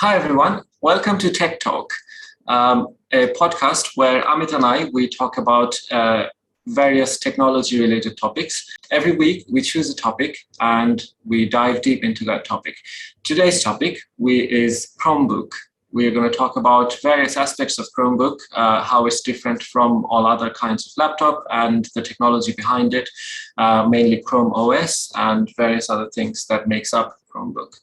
Hi, everyone. Welcome to Tech Talk, a podcast where Amit and we talk about various technology-related topics. Every week, we choose a topic and we dive deep into that topic. Today's topic is Chromebook. We're going to talk about various aspects of Chromebook, how it's different from all other kinds of laptop and the technology behind it, mainly Chrome OS and various other things that makes up Chromebook.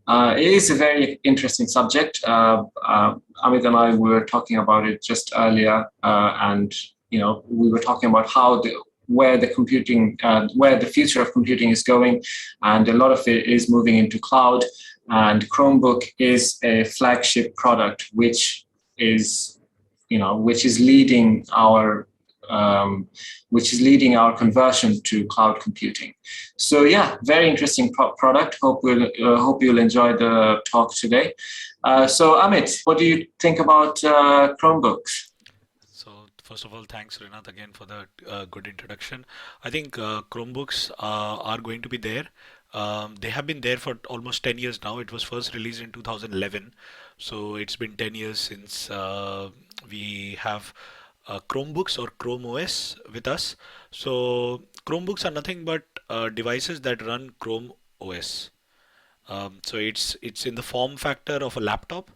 It is a very interesting subject. Amit and we were talking about it just earlier, and we were talking about where the future of computing is going, and a lot of it is moving into cloud. And Chromebook is a flagship product, is which is leading our conversion to cloud computing. So yeah, very interesting product. Hope you'll enjoy the talk today. So Amit, what do you think about Chromebooks? So first of all, thanks Rinat again for the good introduction. I think Chromebooks are going to be there. They have been there for almost 10 years now. It was first released in 2011. So it's been 10 years since we have Chromebooks or Chrome OS with us. So Chromebooks are nothing but devices that run Chrome OS. So it's in the form factor of a laptop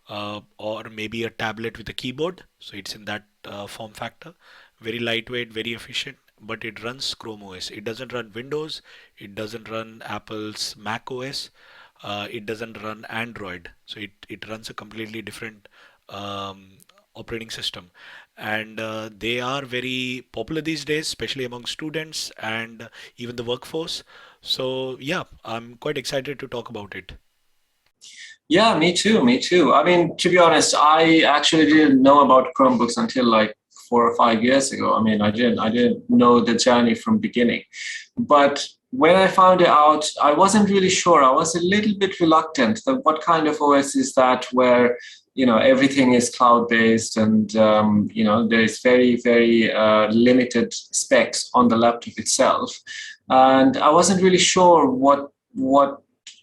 or maybe a tablet with a keyboard. So it's in that form factor. Very lightweight, very efficient, but it runs Chrome OS. It doesn't run Windows. It doesn't run Apple's Mac OS. It doesn't run Android. So it runs a completely different operating system. And they are very popular these days, especially among students and even the workforce. So yeah, I'm quite excited to talk about it. Yeah, me too. Me too. I mean, to be honest, I actually didn't know about Chromebooks until like 4 or 5 years ago. I mean, I didn't know the journey from beginning. But when I found it out, I wasn't really sure. I was a little bit reluctant that what kind of OS is that where everything is cloud based and there's very limited specs on the laptop itself, and I wasn't really sure what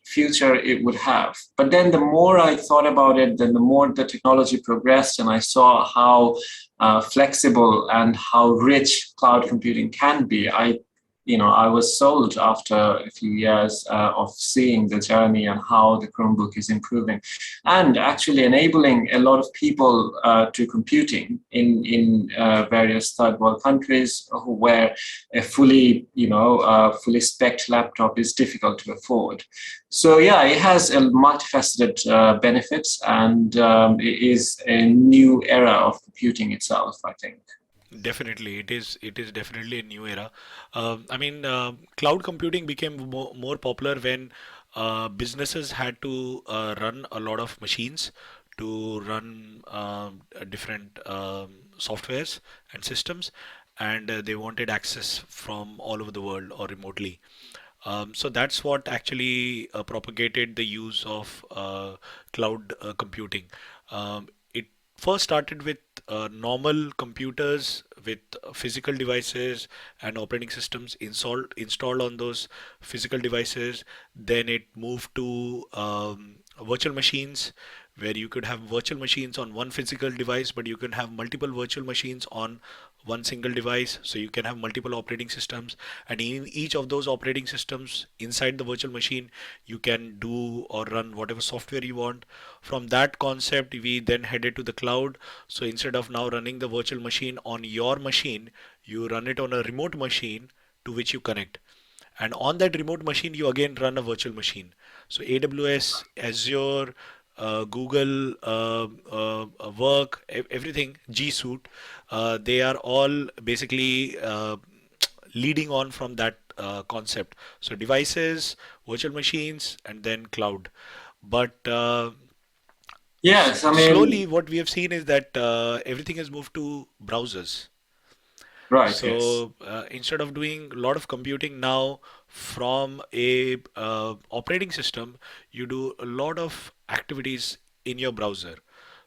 future it would have. But then the more I thought about it, then the more the technology progressed, and I saw how flexible and how rich cloud computing can be. I was sold after a few years of seeing the journey and how the Chromebook is improving, and actually enabling a lot of people to computing in various third world countries where a fully spec'd laptop is difficult to afford. So yeah, it has a multifaceted benefits, and it is a new era of computing itself, I think. Definitely, it is. It is definitely a new era. Cloud computing became more popular when businesses had to run a lot of machines to run different softwares and systems, and they wanted access from all over the world or remotely. So that's what actually propagated the use of cloud computing. It first started with normal computers with physical devices and operating systems installed on those physical devices. Then it moved to virtual machines, where you could have virtual machines on one physical device, but you can have multiple virtual machines on one single device. So you can have multiple operating systems, and in each of those operating systems inside the virtual machine, you can do or run whatever software you want. From that concept, we then headed to the cloud. So instead of now running the virtual machine on your machine, you run it on a remote machine to which you connect, and on that remote machine you again run a virtual machine. So AWS, Azure, Google, Work, everything, G Suite, they are all basically leading on from that concept. So devices, virtual machines, and then cloud. But Yes, I slowly mean, what we have seen is that everything has moved to browsers. right, yes. So instead of doing a lot of computing now from a operating system, you do a lot of activities in your browser.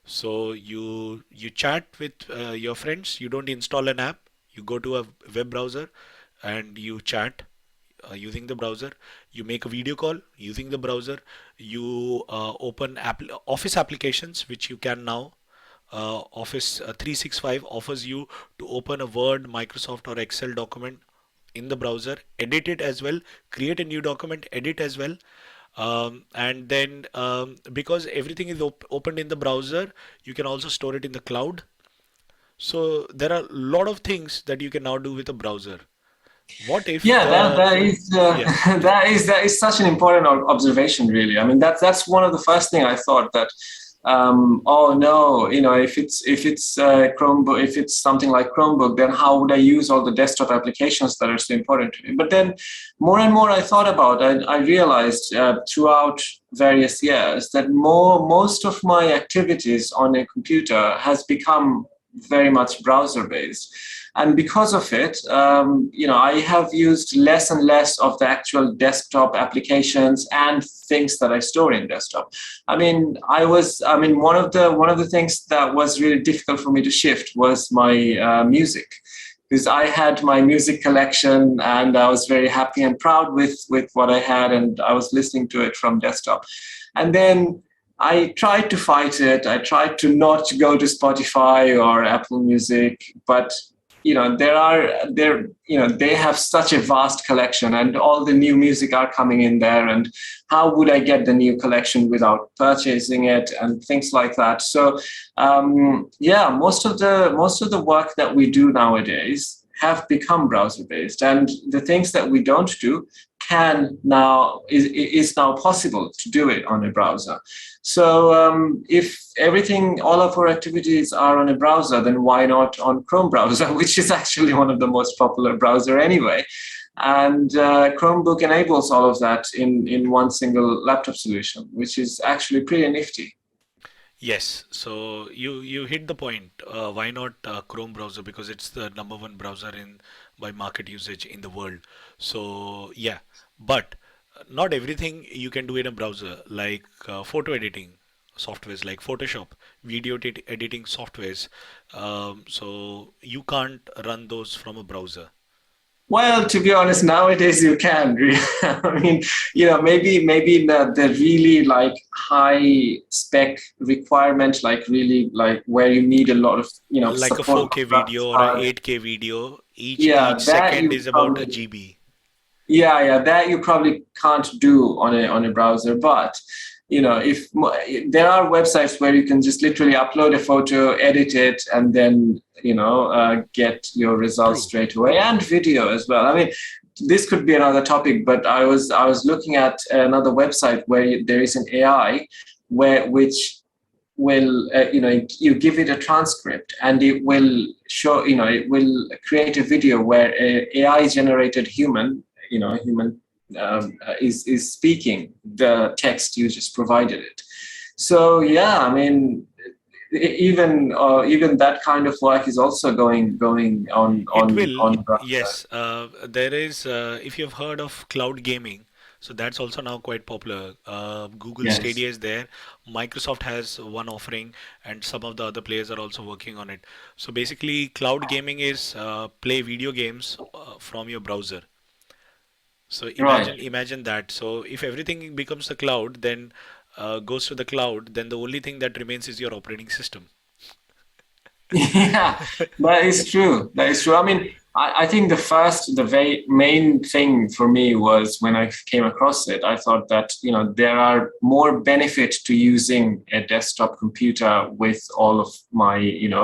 So you chat with your friends. You don't install an app. You go to a web browser and you chat using the browser. You make a video call using the browser. You open Office applications, which you can now. Office 365 offers you to open a Word, Microsoft, or Excel document in the browser, edit it as well, create a new document, edit as well. And then because everything is opened in the browser, you can also store it in the cloud. So there are a lot of things that you can now do with a browser. What if Yeah, that is yeah, that is such an important observation, really. I mean, that's one of the first thing I thought that. Oh no, if it's Chromebook, if it's something like Chromebook, then how would I use all the desktop applications that are so important to me? But then, more and more I thought about, I realized throughout various years that most of my activities on a computer has become very much browser based. And because of it, I have used less and less of the actual desktop applications and things that I store in desktop. One of the things that was really difficult for me to shift was my music, because I had my music collection and I was very happy and proud with what I had, and I was listening to it from desktop. And then I tried to fight it. I tried to not go to Spotify or Apple Music, but they have such a vast collection, and all the new music are coming in there, and how would I get the new collection without purchasing it and things like that. So most of the work that we do nowadays have become browser based, and the things that we don't do can now is now possible to do it on a browser. So if all of our activities are on a browser, then why not on Chrome browser, which is actually one of the most popular browser anyway. And Chromebook enables all of that in one single laptop solution, which is actually pretty nifty. yes. So you hit the point. Why not Chrome browser? Because it's the number one browser in by market usage in the world. So yeah, but not everything you can do in a browser, like photo editing softwares like Photoshop, video editing softwares. So you can't run those from a browser. Well, to be honest, nowadays you can. I mean, maybe the really like high spec requirement, like really like where you need a lot of Like a support 4K of graphics video or a card. 8K video, each Yeah, that second you is about a probably GB. yeah, that you probably can't do on a browser. But if there are websites where you can just literally upload a photo, edit it, and then get your results True. straight away, and video as well. I mean, this could be another topic, but I was looking at another website where there is an AI which will you give it a transcript, and it will show it will create a video where a AI generated human is speaking the text you just provided it. So yeah, I mean, even that kind of work is also going on It on will, on browser. yes. There is, if you've heard of cloud gaming, so that's also now quite popular. Google Yes, Stadia is there. Microsoft has one offering, and some of the other players are also working on it. So basically, cloud gaming is play video games from your browser. So right. imagine that. So if everything becomes the cloud, then goes to the cloud, then the only thing that remains is your operating system. Yeah, that is true. That is true. I mean, I think the very main thing for me was when I came across it, I thought that, there are more benefit to using a desktop computer with all of my,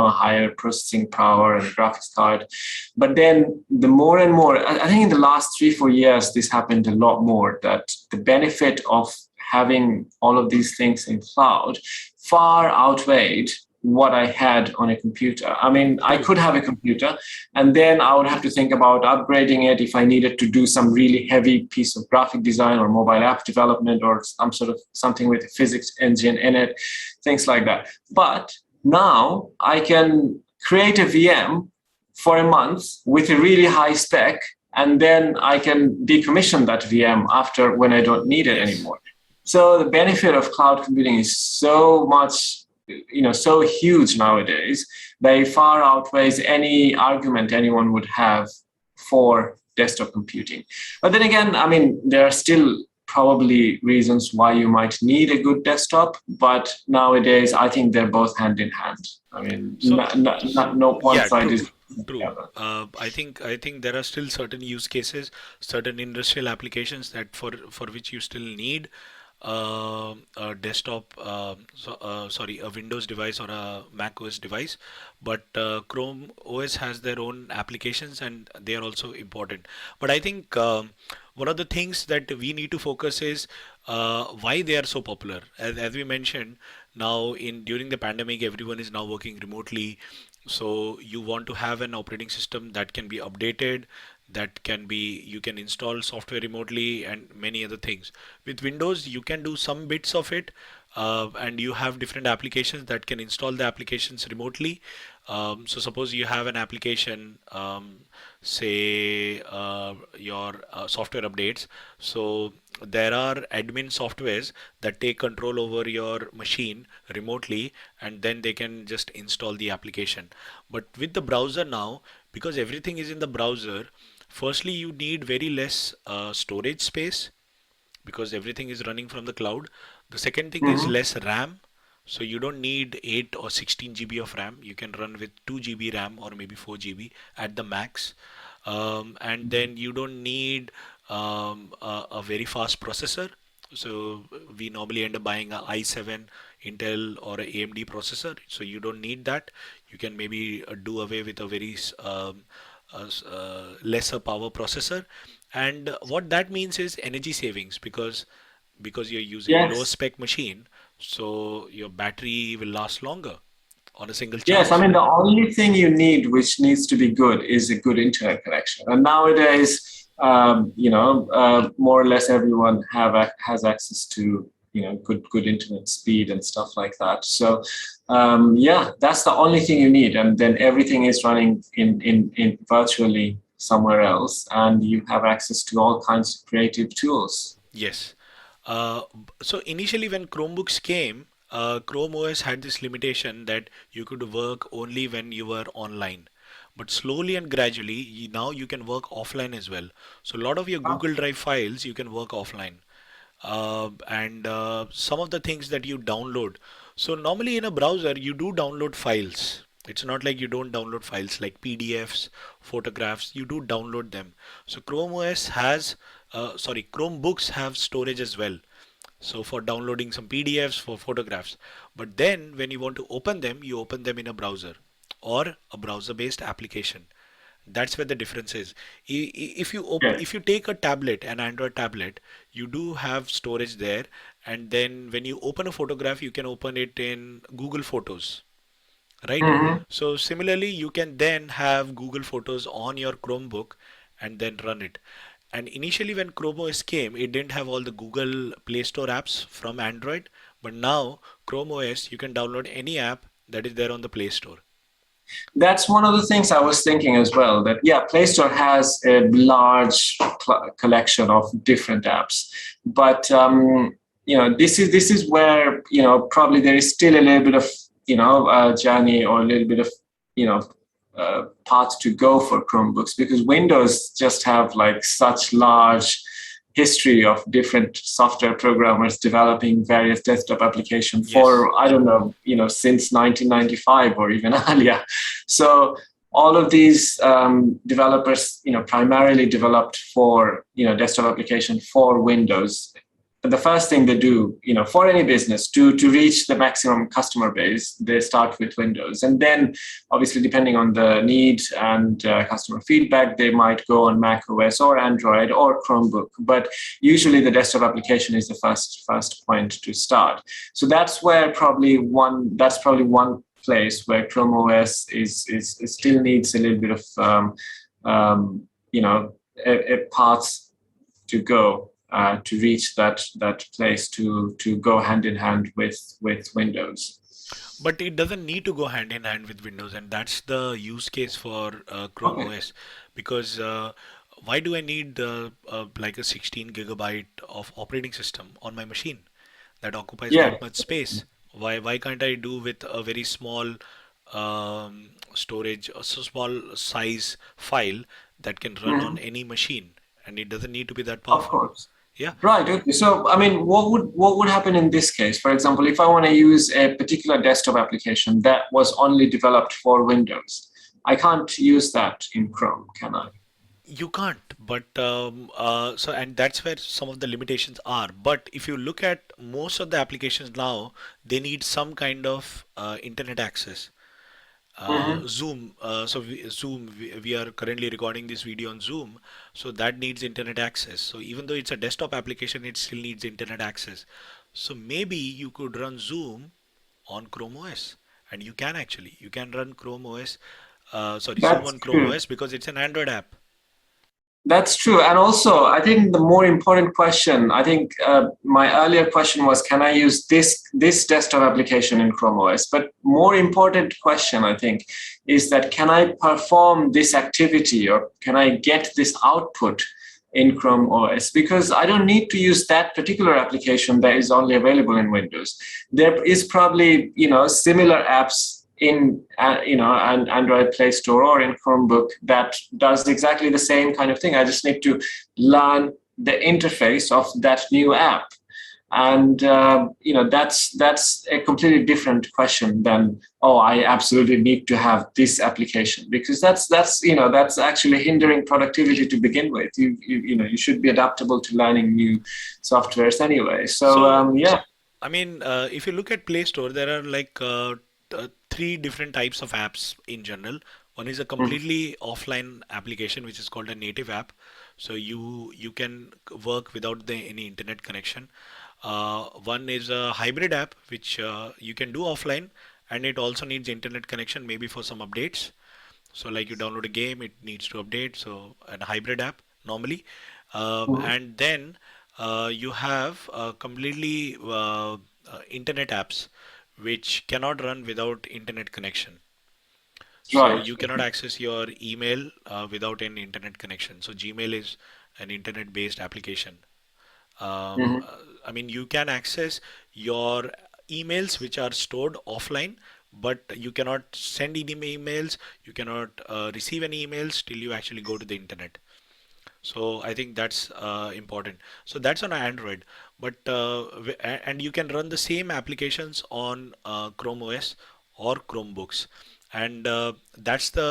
higher processing power and graphics card. But then the more and more, I think in the last 3, 4 years, this happened a lot more, that the benefit of having all of these things in cloud far outweighed what I had on a computer. I mean, I True. could have a computer, and then I would have to think about upgrading it if I needed to do some really heavy piece of graphic design or mobile app development or some sort of something with a physics engine in it, things like that. But now I can create a VM for a month with a really high spec, and then I can decommission that VM after when I don't need it Yes. anymore. So the benefit of cloud computing is so much, so huge nowadays, they far outweighs any argument anyone would have for desktop computing. But then again, I mean, there are still probably reasons why you might need a good desktop. But nowadays, I think they're both hand in hand. I mean, So, no one yeah, side true, is the true. other. I think there are still certain use cases, certain industrial applications that for which you still need a desktop, sorry, a Windows device or a Mac OS device. But Chrome OS has their own applications, and they are also important. But I think one of the things that we need to focus is why they are so popular. As we mentioned, now in during the pandemic, everyone is now working remotely. So you want to have an operating system that can be updated, that can be you can install software remotely and many other things. With Windows, you can do some bits of it, and you have different applications that can install the applications remotely. So suppose you have an application, say your software updates. So there are admin softwares that take control over your machine remotely, and then they can just install the application. But with the browser now, because everything is in the browser, firstly you need very less storage space because everything is running from the cloud. The second thing is Hmm. less RAM. So you don't need 8 or 16 GB of RAM. You can run with 2 GB RAM or maybe 4 GB at the max. And then you don't need a very fast processor. So we normally end up buying a i7 Intel or a AMD processor. So you don't need that. You can maybe do away with a very lesser power processor. And what that means is energy savings because you're using lower Yes. spec machine, so your battery will last longer on a single Yes, I charge. mean, the only thing you need, which needs to be good, is a good internet connection. And nowadays, more or less everyone has access to, good internet speed and stuff like that. So, yeah, that's the only thing you need, and then everything is running in virtually somewhere else, and you have access to all kinds of creative tools. Yes. Uh, so initially, when Chromebooks came, Chrome OS had this limitation that you could work only when you were online. But slowly and gradually, now you can work offline as well. So a lot of your Google Drive files you can work offline. And some of the things that you download. So normally in a browser, you do download files. It's not like you don't download files like PDFs, photographs. You do download them. So Chrome OS has, sorry, Chromebooks have storage as well. So for downloading some PDFs for photographs. But then when you want to open them, you open them in a browser or a browser-based application. That's where the difference is. Yes. If you take a tablet, an Android tablet, you do have storage there, and then when you open a photograph, you can open it in Google Photos, right? Hmm. So similarly, you can then have Google Photos on your Chromebook and then run it. And initially, when Chrome OS came, it didn't have all the Google Play Store apps from Android, but now Chrome OS, you can download any app that is there on the Play Store. That's one of the things I was thinking as well. That yeah, Play Store has a large collection of different apps, but this is where probably there is still a little bit of journey or a little bit of path to go for Chromebooks because Windows just have like such large history of different software programmers developing various desktop applications Yes. for I don't know since 1995 or even earlier. So all of these developers primarily developed for desktop application for Windows. But the first thing they do, for any business to reach the maximum customer base, they start with Windows, and then obviously depending on the need and customer feedback, they might go on Mac OS or Android or Chromebook. But usually the desktop application is the first point to start. So that's probably one place where Chrome OS is still needs a little bit of a path to go to reach that place to go hand in hand with Windows. But it doesn't need to go hand in hand with Windows, and that's the use case for Chrome Okay. OS. Because why do I need like a 16 gigabyte of operating system on my machine that occupies Yeah. that much space? Why can't I do with a very small storage, a so small size file that can run on Mhm. any machine, and it doesn't need to be that Of powerful? course. Yeah. Right. Okay. So, I mean, what would happen in this case? For example, if I want to use a particular desktop application that was only developed for Windows, I can't use that in Chrome, can I? You can't, but and that's where some of the limitations are. But if you look at most of the applications now, they need some kind of internet access. Hmm. Zoom, we are currently recording this video on Zoom, so that needs internet access. So even though it's a desktop application, it still needs internet access. So maybe you could run Zoom on Chrome OS, and you can run Chrome OS, Zoom That's on Chrome true. OS because it's an Android app. That's true. And also, I think the more important question, I think my earlier question was, can I use this desktop application in Chrome OS? But more important question, I think, is that can I perform this activity or can I get this output in Chrome OS? Because I don't need to use that particular application that is only available in Windows. There is probably, similar apps in an Android Play Store or in Chromebook that does exactly the same kind of thing. I just need to learn the interface of that new app, and that's a completely different question than, oh, I absolutely need to have this application, because that's actually hindering productivity to begin with. You should be adaptable to learning new softwares anyway. So So yeah. I mean, if you look at Play Store, there are like three different types of apps in general. One is a Mhm. completely offline application, which is called a native app. So you can work without any internet connection. One is a hybrid app, which you can do offline, and it also needs internet connection, maybe for some updates. So like you download a game, it needs to update. So a hybrid app normally, Mhm. and then you have completely internet apps which cannot run without internet connection. So Right. you cannot access your email without an internet connection. So Gmail is an internet-based application. Mhm. I mean, you can access your emails which are stored offline, but you cannot send any emails, you cannot receive any emails till you actually go to the internet. So I think that's important. So that's on Android, but and you can run the same applications on Chrome OS or Chromebooks, and that's the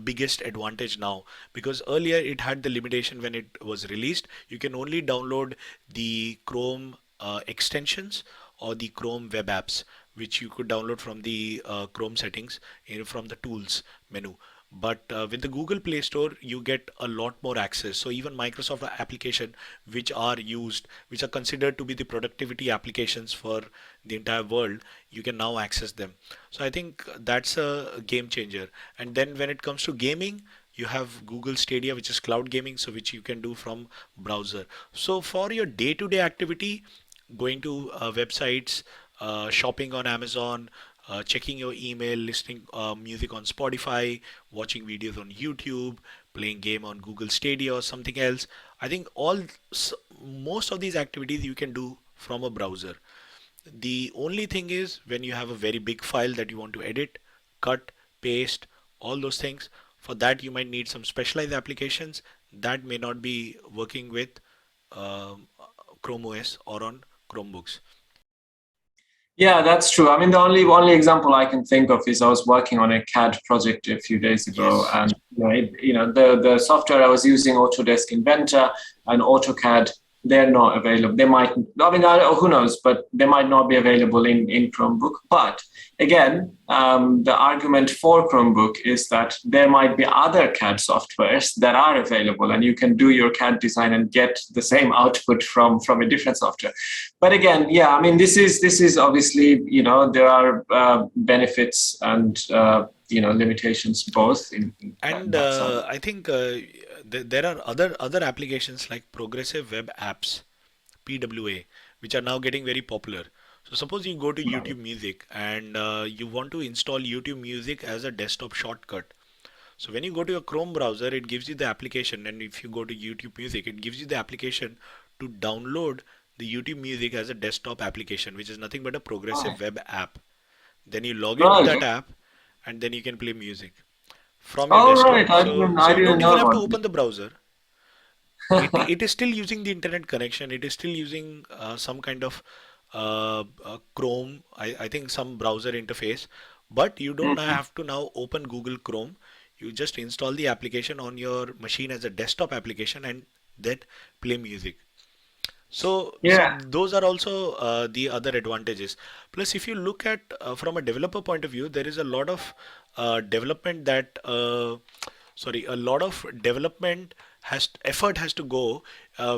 biggest advantage now, because earlier it had the limitation when it was released. You can only download the Chrome extensions or the Chrome web apps, which you could download from the Chrome settings, from the tools menu. But with the Google Play Store, you get a lot more access. So even Microsoft application, which are used, which are considered to be the productivity applications for the entire world, you can now access them. So I think that's a game changer. And then when it comes to gaming, you have Google Stadia, which is cloud gaming, so which you can do from browser. So for your day-to-day activity, going to websites, shopping on Amazon, checking your email, listening music on Spotify, watching videos on YouTube, playing game on Google Stadia or something else. I think most of these activities you can do from a browser. The only thing is when you have a very big file that you want to edit, cut, paste, all those things. For that you might need some specialized applications that may not be working with um, Chrome OS or on Chromebooks. Yeah, that's true. I mean, the only example I can think of is I was working on a CAD project a few days ago, Yes. and the software I was using, Autodesk Inventor and AutoCAD, they're not available. They might, I mean, who knows, but they might not be available in Chromebook. But again, the argument for Chromebook is that there might be other CAD softwares that are available, and you can do your CAD design and get the same output from a different software. But again, yeah, I mean, this is obviously, there are benefits and limitations both in And that sort of. I think there are other applications like progressive web apps, PWA, which are now getting very popular. So suppose you go to YouTube Music and you want to install YouTube Music as a desktop shortcut. So when you go to your Chrome browser, it gives you the application, and if you go to YouTube Music, it gives you the application to download the YouTube Music as a desktop application, which is nothing but a progressive Right. web app. Then you log into Right. that app, and then you can play music from your All right. desktop. I So didn't so I you didn't don't know even have to about this. open the browser. it is still using the internet connection. It is still using some kind of Chrome, I think some browser interface, but you don't Mhm. have to now open Google Chrome. You just install the application on your machine as a desktop application and then play music. So Yeah. those are also the other advantages. Plus, if you look at from a developer point of view, there is a lot of development that sorry, a lot of development has effort has to go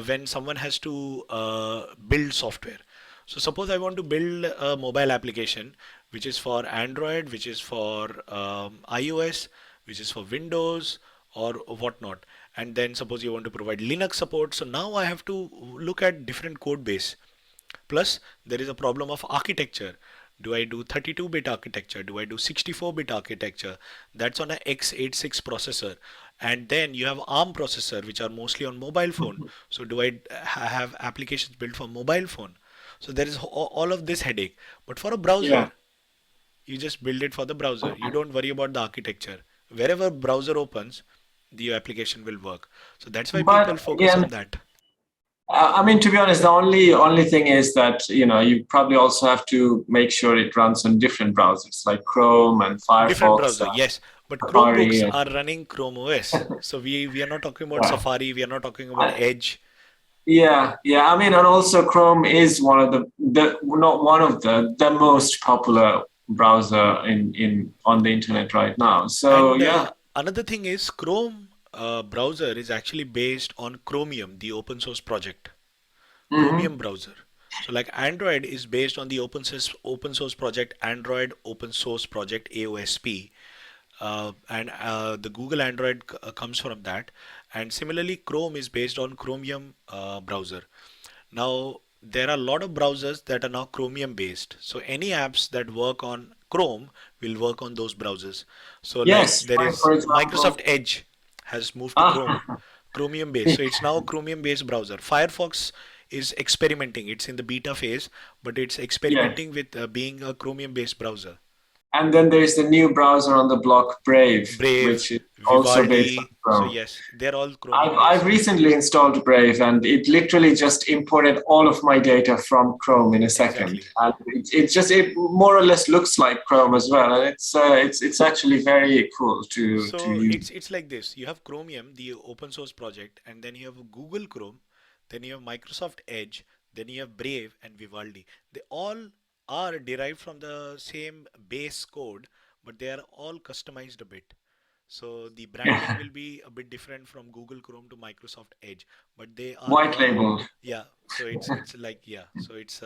when someone has to build software. So suppose I want to build a mobile application which is for Android, which is for iOS, which is for Windows or whatnot. And then suppose you want to provide Linux support. So now I have to look at different code base. Plus, there is a problem of architecture. Do I do 32-bit architecture? Do I do 64-bit architecture? That's on a x86 processor. And then you have ARM processor, which are mostly on mobile phone. So do I have applications built for mobile phone? So there is all of this headache. But for a browser, Yeah. you just build it for the browser. You don't worry about the architecture. Wherever browser opens, the application will work. So that's why But people focus again, on that. I mean, to be honest, the only thing is that you probably also have to make sure it runs on different browsers like Chrome and Different Firefox browser, and yes. But Safari. Chromebooks are running Chrome OS. So we are not talking about Yeah. Safari, we are not talking about Edge. Yeah. I mean, and also Chrome is one of the not one of the most popular browser in on the internet right now. So And yeah. another thing is Chrome browser is actually based on Chromium, the open source project. Hmm. Chromium browser. So like Android is based on the open source project Android Open Source Project AOSP, and the Google Android comes from that. And similarly, Chrome is based on Chromium browser. Now there are a lot of browsers that are now Chromium based. So any apps that work on Chrome will work on those browsers. So like Yes, there for is example. Microsoft Edge has moved to Chrome. Ah, Chromium based. So it's now a Chromium based browser. Firefox is experimenting. It's in the beta phase, but it's yes. experimenting with being a Chromium based browser. And then there is the new browser on the block, Brave, Brave, which is also based on Vivaldi. So Chrome. yes, they're all I've, Chromium I've based. recently installed Brave, and it literally just imported all of my data from Chrome in a second. Exactly. And it more or less looks like Chrome as well, and it's actually very cool to So use. it's like this. You have Chromium, the open source project, and then you have Google Chrome, then you have Microsoft Edge, then you have Brave and Vivaldi. They all are derived from the same base code, but they are all customized a bit. So the branding Yeah, will be a bit different from Google Chrome to Microsoft Edge, but they are white all, label. yeah. So it's like, yeah. So it's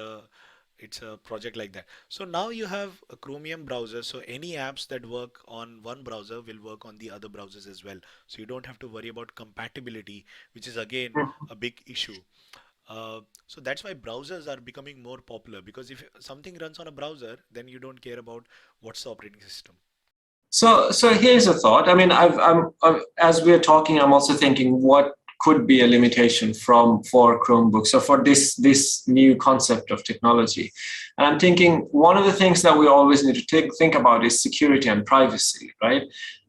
a project like that. So now you have a Chromium browser. So any apps that work on one browser will work on the other browsers as well. So you don't have to worry about compatibility, which is again a big issue. So that's why browsers are becoming more popular, because if something runs on a browser, then you don't care about what's the operating system. So here's a thought. I mean, as we're talking, I'm also thinking what could be a limitation for Chromebooks or for this new concept of technology. And I'm thinking one of the things that we always need to think about is security and privacy, right?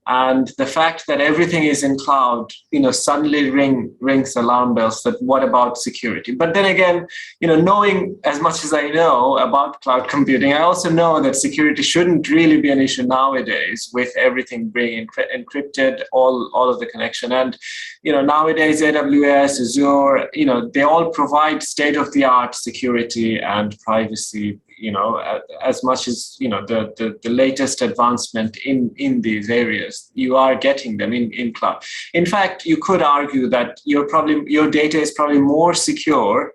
And the fact that everything is in cloud, suddenly rings alarm bells that what about security? But then again, knowing as much as I know about cloud computing, I also know that security shouldn't really be an issue nowadays with everything being encrypted, all of the connection. And, nowadays, AWS, Azure, they all provide state-of-the-art security and privacy, as much as, the latest advancement in these areas, you are getting them in cloud. In fact, you could argue that your data is probably more secure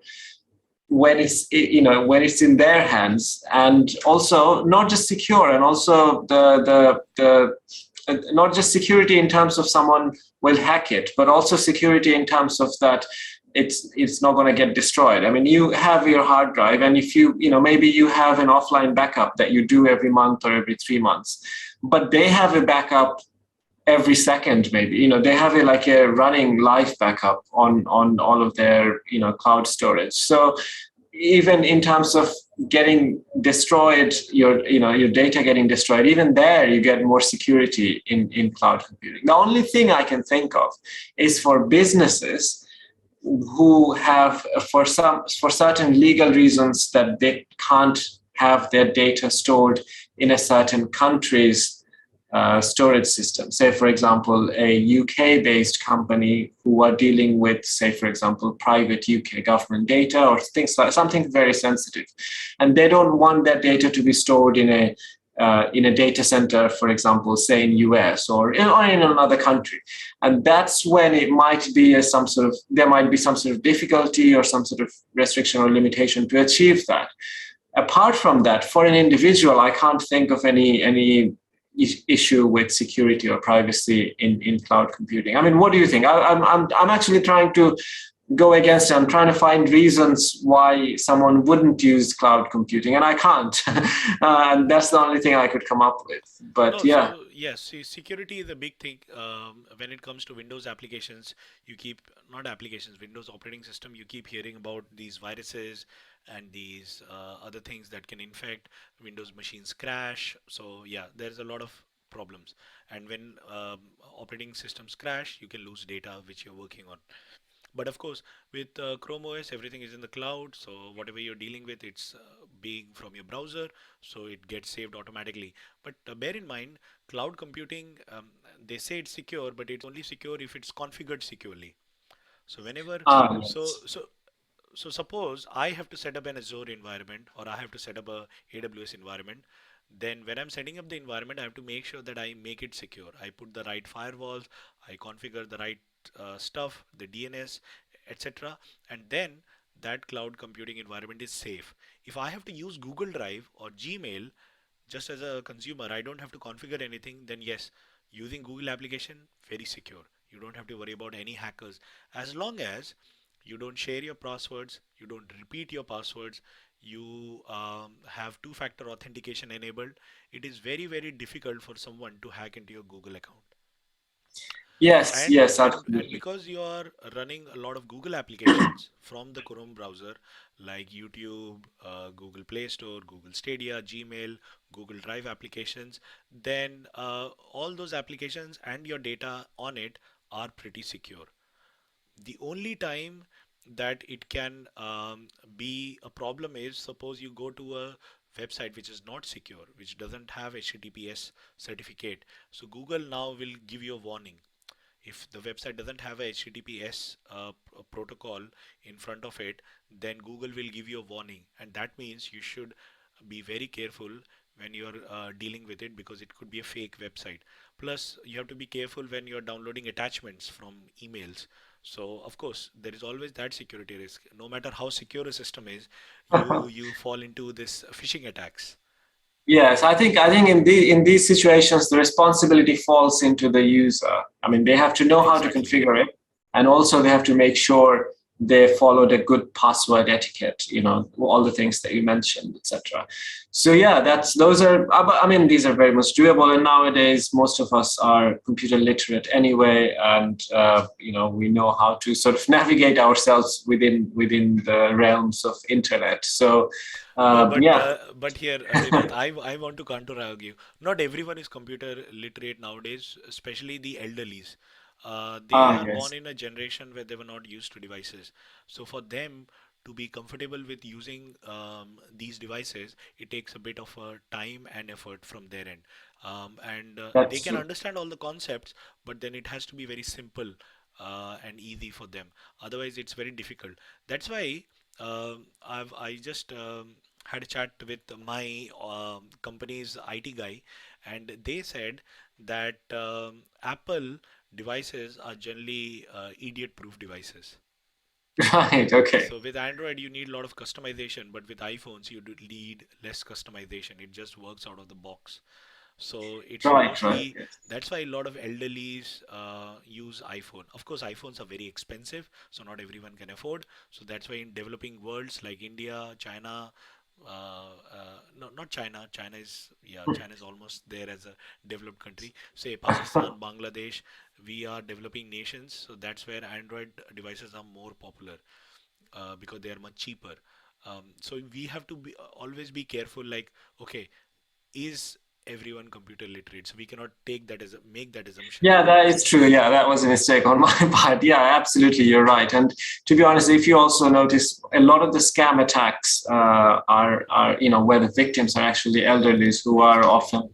when it's in their hands, and also not just secure, and also the not just security in terms of someone will hack it, but also security in terms of that it's not going to get destroyed. I mean, you have your hard drive, and if maybe you have an offline backup that you do every month or every 3 months, but they have a backup every second. Maybe they have like a running live backup on all of their cloud storage. So even in terms of getting destroyed, your data getting destroyed, even there you get more security in cloud computing. The only thing I can think of is for businesses, who have for certain legal reasons that they can't have their data stored in a certain country's storage system. Say, for example, a UK-based company who are dealing with, say, for example, private UK government data or things like something very sensitive, and they don't want that data to be stored in a data center, for example, say in US or in another country, and that's when it might be there might be some sort of difficulty or some sort of restriction or limitation to achieve that. Apart from that, for an individual, I can't think of any issue with security or privacy in cloud computing. I mean, what do you think? I'm actually trying to go against it. I'm trying to find reasons why someone wouldn't use cloud computing, and I can't. And that's the only thing I could come up with. But No, yeah, so yes, see, security is a big thing. When it comes to Windows applications, you keep, not applications, Windows operating system, you keep hearing about these viruses and these other things that can infect Windows machines crash. So yeah, there's a lot of problems. And when operating systems crash, you can lose data which you're working on. But of course, with Chrome OS, everything is in the cloud. So whatever you're dealing with, it's being from your browser, so it gets saved automatically. But bear in mind, cloud computing, they say it's secure, but it's only secure if it's configured securely. So whenever, so yes. so so suppose I have to set up an Azure environment or I have to set up a AWS environment. Then when I'm setting up the environment, I have to make sure that I make it secure. I put the right firewalls, I configure the right stuff, the DNS, etc. And then that cloud computing environment is safe. If I have to use Google Drive or Gmail, just as a consumer, I don't have to configure anything, then yes, using Google application, very secure. You don't have to worry about any hackers. As long as you don't share your passwords, you don't repeat your passwords, you have two-factor authentication enabled, it is very, very difficult for someone to hack into your Google account. Yes, and yes, and absolutely. because you are running a lot of Google applications from the Chrome browser, like YouTube, Google Play Store, Google Stadia, Gmail, Google Drive applications, then all those applications and your data on it are pretty secure. The only time that it can be a problem is, suppose you go to a website which is not secure, which doesn't have HTTPS certificate. So Google now will give you a warning. If the website doesn't have a HTTPS protocol in front of it, then Google will give you a warning, and that means you should be very careful when you're dealing with it, because it could be a fake website. Plus, you have to be careful when you're downloading attachments from emails. So, of course, there is always that security risk. No matter how secure a system is, you fall into this phishing attacks. Yes, I think in these situations the responsibility falls into the user. I mean, they have to know how to Exactly. configure it, and also they have to make sure they follow the good password etiquette. All the things that you mentioned, etc. So yeah, that's those are. I mean, these are very much doable, and nowadays most of us are computer literate anyway, and we know how to sort of navigate ourselves within the realms of internet. So No, yeah. but here, Rinath, I want to counter argue. Not everyone is computer literate nowadays, especially the elderlies. They are born Yes. in a generation where they were not used to devices. So for them to be comfortable with using these devices, it takes a bit of time and effort from their end. And they That's can true. understand all the concepts, but then it has to be very simple and easy for them. Otherwise, it's very difficult. That's why I just had a chat with my company's IT guy, and they said that Apple devices are generally idiot-proof devices. Right. Okay. So with Android, you need a lot of customization, but with iPhones, you do need less customization. It just works out of the box. So it's Right. Right. mostly, Yes. that's why a lot of elderlies use iPhone. Of course, iPhones are very expensive, so not everyone can afford. So that's why in developing worlds like India, China, no, not China. China is almost there as a developed country. Say Pakistan, Bangladesh, we are developing nations, so that's where Android devices are more popular because they are much cheaper. So we have to always be careful. Like, okay, is everyone computer literate. So we cannot take that as make that assumption. Yeah, that is true. Yeah, that was a mistake on my part. Yeah, absolutely, you're right. And to be honest, if you also notice, a lot of the scam attacks are where the victims are actually elderlies who are Exactly. often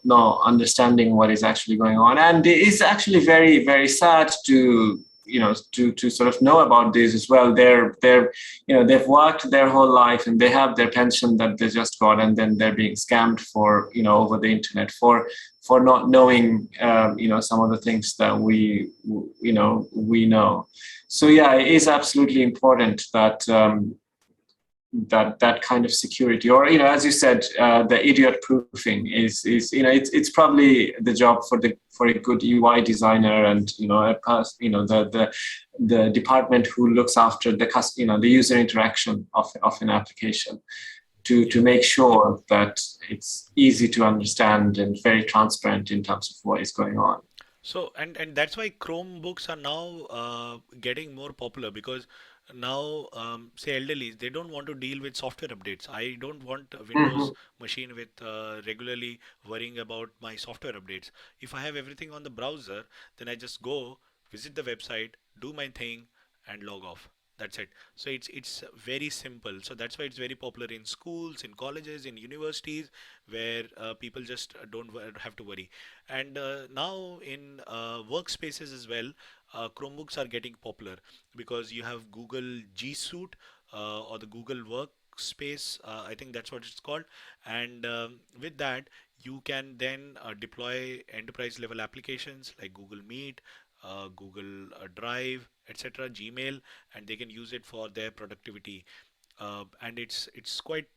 no understanding what is actually going on, and it's actually very very sad to to sort of know about this as well. They're they've worked their whole life and they have their pension that they just got, and then they're being scammed for over the internet for not knowing some of the things that we know. So yeah, it is absolutely important that that kind of security, or as you said, the idiot proofing is it's probably the job for a good UI designer, and the department who looks after the user interaction of an application, Yeah. to make sure that it's easy to understand and very transparent in terms of what is going on. So and that's why Chromebooks are now getting more popular because now say elderly they don't want to deal with software updates. I don't want a Windows Mhm. machine with regularly worrying about my software updates. If I have everything on the browser, then I just go visit the website, do my thing, and log off. That's it. So it's very simple. So that's why it's very popular in schools, in colleges, in universities, where people just don't have to worry. And now in workspaces as well, Chromebooks are getting popular because you have Google G Suite or the Google Workspace. I think that's what it's called. And with that, you can then deploy enterprise level applications like Google Meet, Google Drive, etc., Gmail, and they can use it for their productivity. And it's quite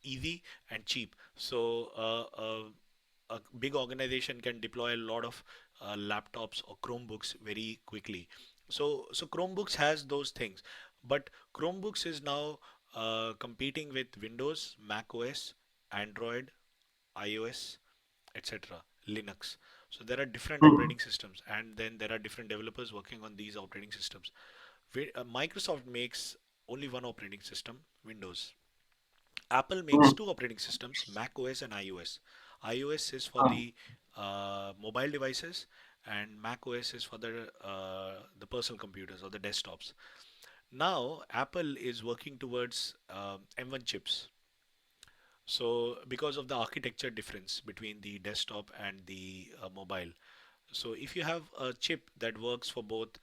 easy and cheap. So a big organization can deploy a lot of laptops or Chromebooks very quickly. So Chromebooks has those things, but Chromebooks is now competing with Windows, Mac OS, Android, iOS, etc., Linux. So there are different Mhm. operating systems, and then there are different developers working on these operating systems. Microsoft makes only one operating system, Windows. Apple makes Mhm. two operating systems, Mac OS and iOS. iOS is for Ah, the mobile devices, and Mac OS is for the personal computers or the desktops. Now, Apple is working towards M1 chips. So, because of the architecture difference between the desktop and the mobile, so if you have a chip that works for both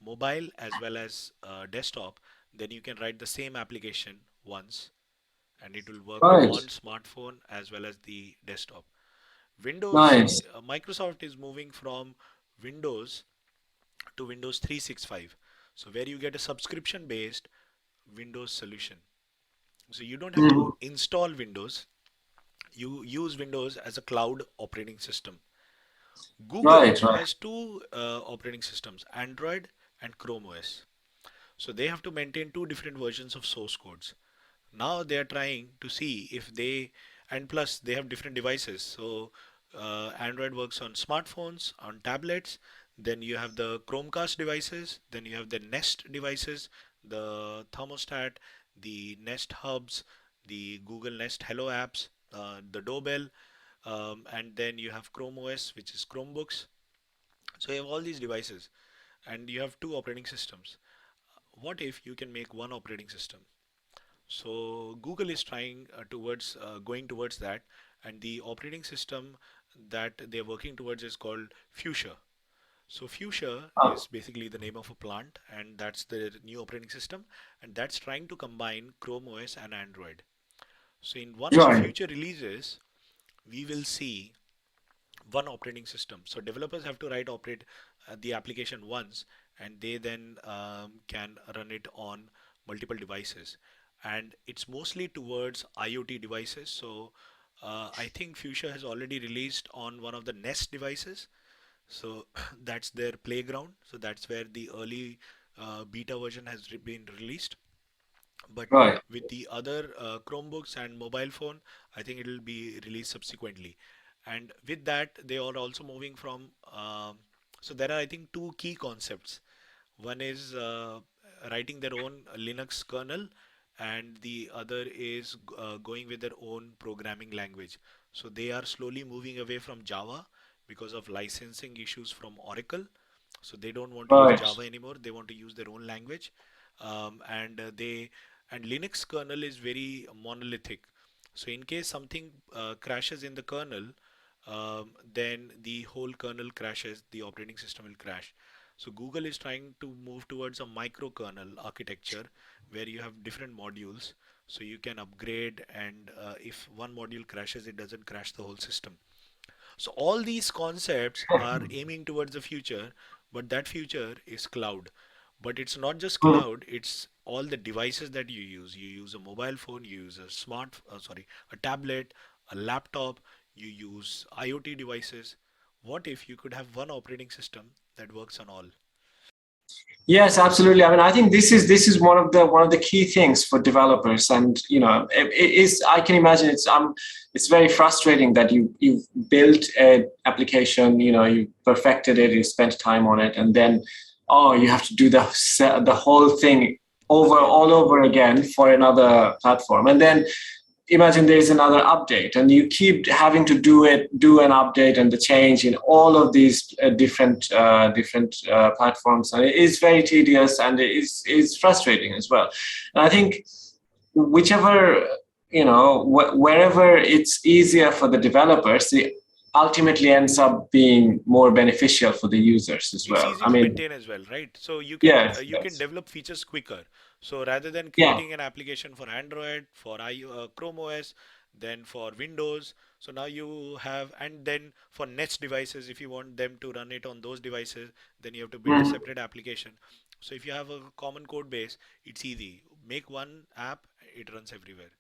mobile as well as desktop, then you can write the same application once and it will work right. on smartphone as well as the desktop. Windows, Nice. Microsoft is moving from Windows to Windows 365. So where you get a subscription based Windows solution. So you don't have to Mhm. install Windows. You use Windows as a cloud operating system. Google Right, right. has two operating systems, Android and Chrome OS. So they have to maintain two different versions of source codes. Now they are trying to see if they, and plus they have different devices. So Android works on smartphones, on tablets. Then you have the Chromecast devices. Then you have the Nest devices, the thermostat, the Nest hubs, the Google Nest Hello apps, the doorbell, and then you have Chrome OS, which is Chromebooks. So you have all these devices, and you have two operating systems. What if you can make one operating system? So Google is trying towards going towards that, and the operating system that they're working towards is called Fuchsia. So Fuchsia Ah, is basically the name of a plant, and that's the new operating system, and that's trying to combine Chrome OS and Android. So in one of the right. future releases, we will see one operating system. So developers have to write operate the application once, and they then can run it on multiple devices. And it's mostly towards IoT devices. So I think Fuchsia has already released on one of the Nest devices. So that's their playground. So that's where the early beta version has been released. But Right. with the other Chromebooks and mobile phone, I think it will be released subsequently. And with that, they are also moving from. So there are, I think, two key concepts. One is writing their own Linux kernel, and the other is going with their own programming language. So they are slowly moving away from Java because of licensing issues from Oracle. So they don't want to use Right. Java anymore. They want to use their own language, and Linux kernel is very monolithic. So in case something crashes in the kernel, then the whole kernel crashes. The operating system will crash. So Google is trying to move towards a microkernel architecture where you have different modules, so you can upgrade, and if one module crashes, it doesn't crash the whole system. So all these concepts are aiming towards the future, but that future is cloud. But it's not just Mm. cloud, it's all the devices that you use. You use a mobile phone, you use a tablet, a laptop, you use IoT devices. What if you could have one operating system that works on all? Yes, absolutely. I mean, I think this is one of the key things for developers, and it is. I can imagine it's very frustrating that you've built an application, you perfected it, you spent time on it, and then you have to do the whole thing Again. all over again for another platform, and then imagine there's another update and you keep having to do an update and the change in all of these different platforms, and it is very tedious and it is frustrating as well. And I think whichever wherever it's easier for the developers, it ultimately ends up being more beneficial for the users as It's well. easy I to mean, maintain as well, right? So yes, you can yes, develop features quicker. So rather than yeah. creating an application for Android, for Chrome OS, then for Windows, so now you have, and then for Nest devices, if you want them to run it on those devices, then you have to build a Mhm. separate application. So if you have a common code base, it's easy. Make one app, it runs everywhere.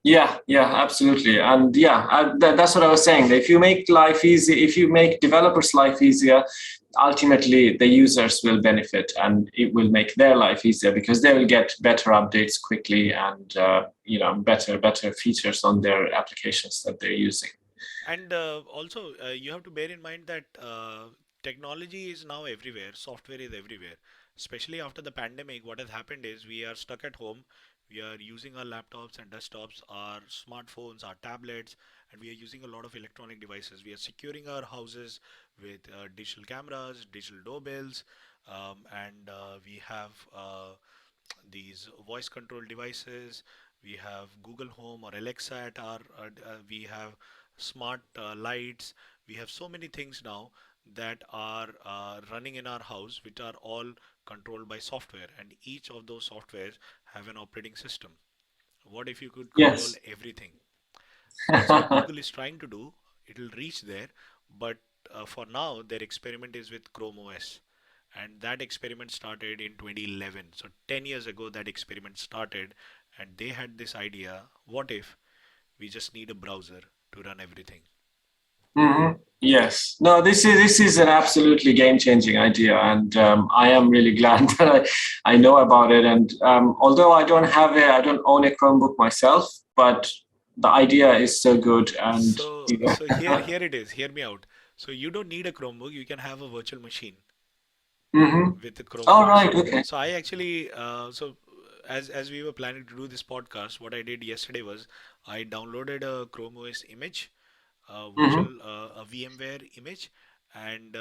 Yeah, yeah, absolutely. And yeah, that's what I was saying. If you make life easy, if you make developers' life easier, ultimately the users will benefit and it will make their life easier because they will get better updates quickly and better features on their applications that they're using. And also, you have to bear in mind that technology is now everywhere, software is everywhere. Especially after the pandemic, what has happened is we are stuck at home. We are using our laptops and desktops, our smartphones, our tablets, and we are using a lot of electronic devices. We are securing our houses with digital cameras, digital doorbells, and we have these voice control devices. We have Google Home or Alexa at we have smart lights. We have so many things now that are running in our house, which are all controlled by software, and each of those softwares have an operating system. What if you could control Yes. everything? That's what Google is trying to do. It'll reach there, but for now, their experiment is with Chrome OS. And that experiment started in 2011. So 10 years ago, that experiment started, and they had this idea, what if we just need a browser to run everything? Hmm. Yes. No, this is an absolutely game-changing idea, and I am really glad that I know about it. And although I don't own a Chromebook myself, but the idea is so good, and So here it is. Hear me out. So you don't need a Chromebook. You can have a virtual machine hmm. with the All Chrome OS. right. Okay. So I actually as we were planning to do this podcast, what I did yesterday was I downloaded a Chrome OS image, Hmm. a VMware image, and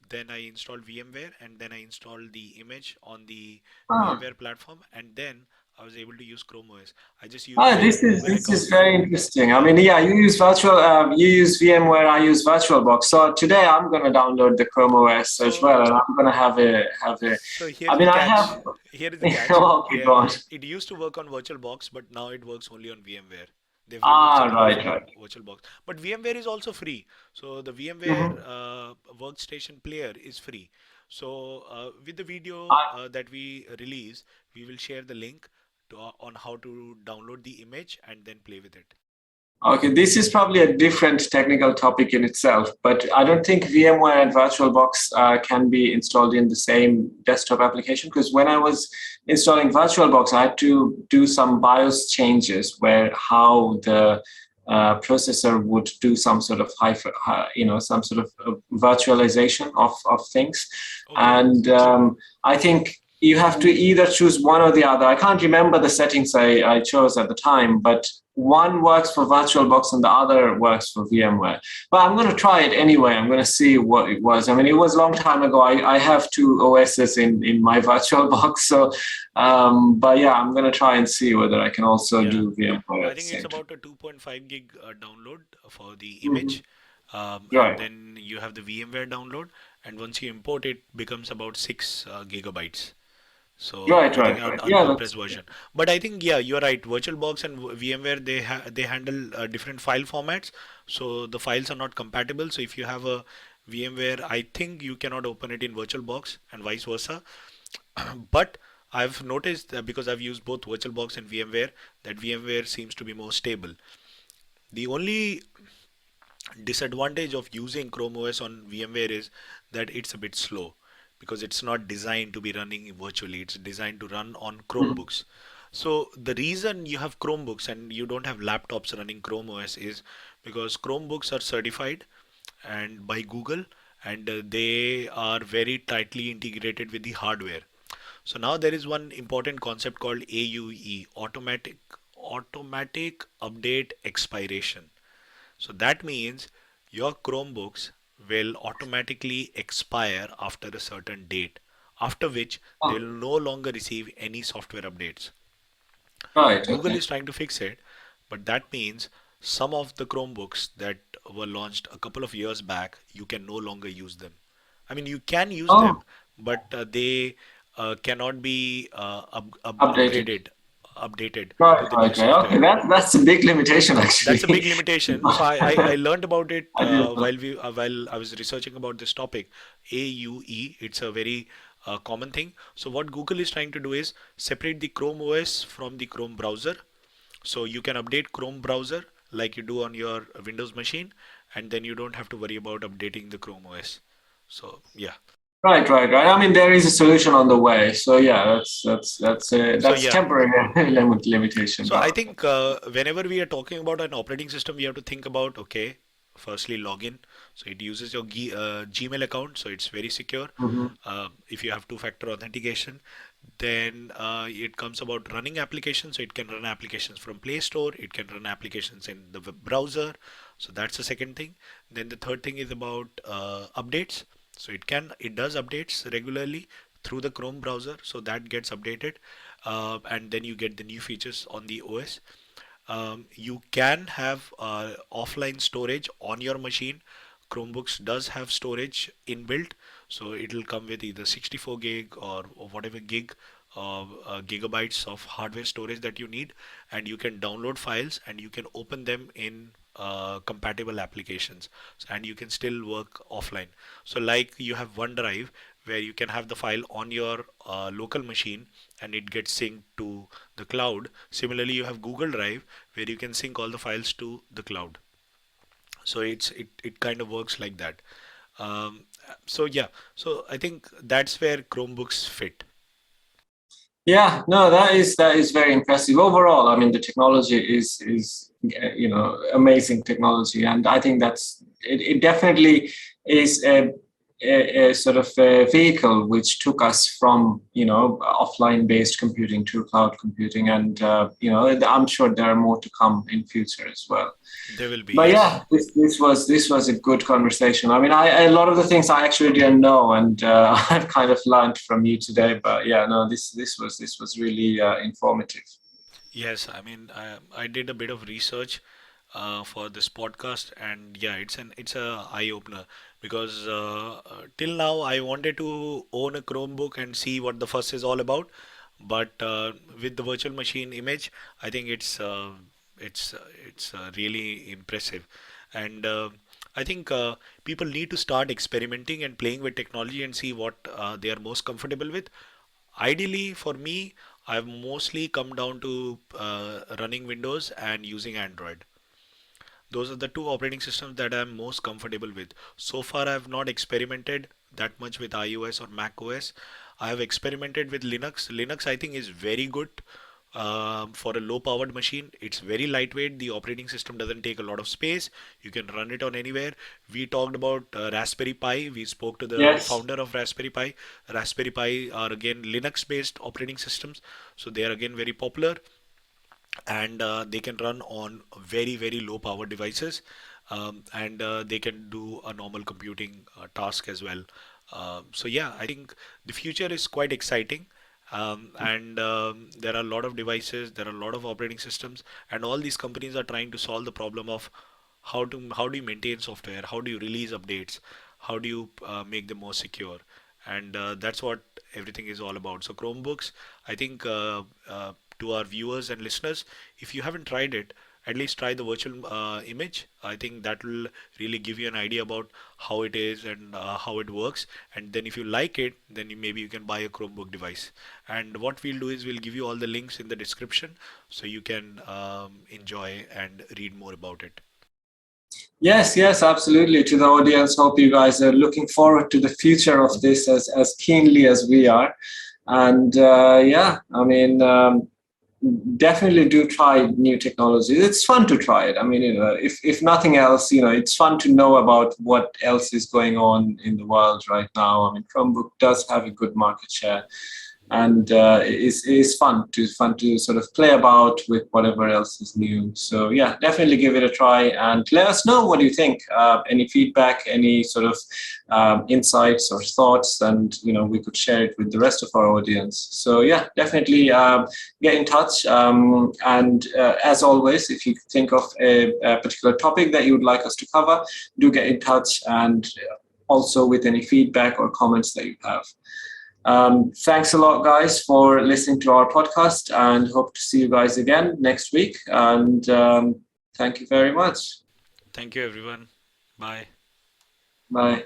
then I installed VMware, and then I installed the image on the Ah. VMware platform, and then I was able to use Chrome OS. I just used Ah, my this is Google this is account. very interesting. I Yeah. mean, yeah, you use VMware, I use VirtualBox. So today I'm gonna download the Chrome OS as well, So and I'm gonna have a. so here I is mean, the I catch. have. Here is the catch. Okay, Yeah, go on. it used to work on VirtualBox, but now it works only on VMware. They've removed Ah, support right, for right. VirtualBox, but VMware is also free. So the VMware Mhm. workstation player is free. So with the video I, that we release, we will share the link on how to download the image and then play with it. okay, this is probably a different technical topic in itself, but I don't think VMware and VirtualBox can be installed in the same desktop application because when I was installing VirtualBox, I had to do some BIOS changes where how the processor would do some sort of some sort of virtualization of things, Okay. and I think. you have to either choose one or the other. I can't remember the settings I chose at the time, but one works for VirtualBox and the other works for VMware. But I'm going to try it anyway. I'm going to see what it was. I mean, it was a long time ago. I have two OSs in my VirtualBox. So, but yeah, I'm going to try and see whether I can also Yeah. do VMware I at the think it's same time. about a 2.5 gig download for the Mhm. image, and Right. then you have the VMware download, and once you import it, becomes about 6 gigabytes. So Right, I think right, an right. Yeah, that's uncompressed version. But I think yeah, you're right. VirtualBox and VMware they handle different file formats, so the files are not compatible. So if you have a VMware, I think you cannot open it in VirtualBox and vice versa. But I've noticed that because I've used both VirtualBox and VMware, that VMware seems to be more stable. The only disadvantage of using Chrome OS on VMware is that it's a bit slow because it's not designed to be running virtually. It's designed to run on mhm. Chromebooks. So the reason you have Chromebooks and you don't have laptops running Chrome OS is because Chromebooks are certified and by Google, and they are very tightly integrated with the hardware. So now there is one important concept called AUE, automatic update expiration. So that means your Chromebooks will automatically expire after a certain date, after which they Oh, will no longer receive any software updates. right. Google Okay. is trying to fix it, but that means some of the Chromebooks that were launched a couple of years back, you can no longer use them. I mean, you can use Oh, them, but they cannot be updated. updated Right, to the new right, right. Okay, software. that's a big limitation That's a actually. big limitation. So I learned about it I didn't know. while I was researching about this topic. AUE, it's a very common thing. So what Google is trying to do is separate the Chrome OS from the Chrome browser. So you can update Chrome browser like you do on your Windows machine, and then you don't have to worry about updating the Chrome OS. So yeah. Right, right, right. I mean, there is a solution on the way. So yeah, So that's yeah. temporary limitation. So I Not think whenever we are talking about an operating system, we have to think about okay, firstly login. So it uses your Gmail account, so it's very secure. mhm. If you have two-factor authentication, then it comes about running applications. So it can run applications from Play Store. It can run applications in the web browser. So that's the second thing. Then the third thing is about updates. So it does updates regularly through the Chrome browser. So that gets updated, and then you get the new features on the OS. You can have offline storage on your machine. Chromebooks does have storage inbuilt, so it'll come with either 64 gig or whatever gig gigabytes of hardware storage that you need, and you can download files and you can open them in compatible applications, and you can still work offline. So like you have OneDrive where you can have the file on your local machine and it gets synced to the cloud. Similarly, you have Google Drive where you can sync all the files to the cloud. So it kind of works like that. Um, so yeah, so I think that's where Chromebooks fit. Yeah, no, that is very impressive overall. I mean, the technology is amazing technology, and I think it definitely is a sort of a vehicle which took us from offline based computing to cloud computing, and I'm sure there are more to come in future as well. There will be, But yes. yeah, this was a good conversation. I mean, a lot of the things I actually didn't know, and I've kind of learned from you today. But yeah, no, this was really informative. Yes, I mean, I did a bit of research for this podcast, and yeah, it's a eye opener because till now I wanted to own a Chromebook and see what the fuss is all about, but with the virtual machine image, I think it's really impressive, and I think people need to start experimenting and playing with technology and see what they are most comfortable with. Ideally, for me, I've mostly come down to running Windows and using Android. Those are the two operating systems that I'm most comfortable with. So far, I've not experimented that much with iOS or Mac OS. I have experimented with Linux. Linux, I think, is very good For a low powered machine, it's very lightweight. The operating system doesn't take a lot of space. You can run it on anywhere. We talked about Raspberry Pi. We spoke to the Yes. founder of Raspberry Pi. Raspberry Pi are again Linux based operating systems, so they are again very popular, and they can run on very low power devices, and they can do a normal computing task as well. So yeah, I think the future is quite exciting, and there are a lot of devices, there are a lot of operating systems, and all these companies are trying to solve the problem of how do you maintain software, how do you release updates, how do you make them more secure, and that's what everything is all about. So Chromebooks, I think, to our viewers and listeners, if you haven't tried it, at least try the virtual image. I think that will really give you an idea about how it is and how it works. And then if you like it, then maybe you can buy a Chromebook device. And what we'll do is we'll give you all the links in the description so you can enjoy and read more about it. Yes, yes, absolutely. To the audience, hope you guys are looking forward to the future of this as keenly as we are. And yeah, I mean, definitely do try new technologies. It's fun to try it. I mean, if nothing else, it's fun to know about what else is going on in the world right now. I mean, Chromebook does have a good market share, and it's fun to sort of play about with whatever else is new. So yeah, definitely give it a try and let us know what you think. Any feedback, any sort of insights or thoughts, and we could share it with the rest of our audience. So yeah, definitely get in touch. And as always, if you think of a particular topic that you would like us to cover, do get in touch, and also with any feedback or comments that you have. Thanks a lot, guys, for listening to our podcast, and hope to see you guys again next week. And thank you very much. Thank you, everyone. Bye. Bye.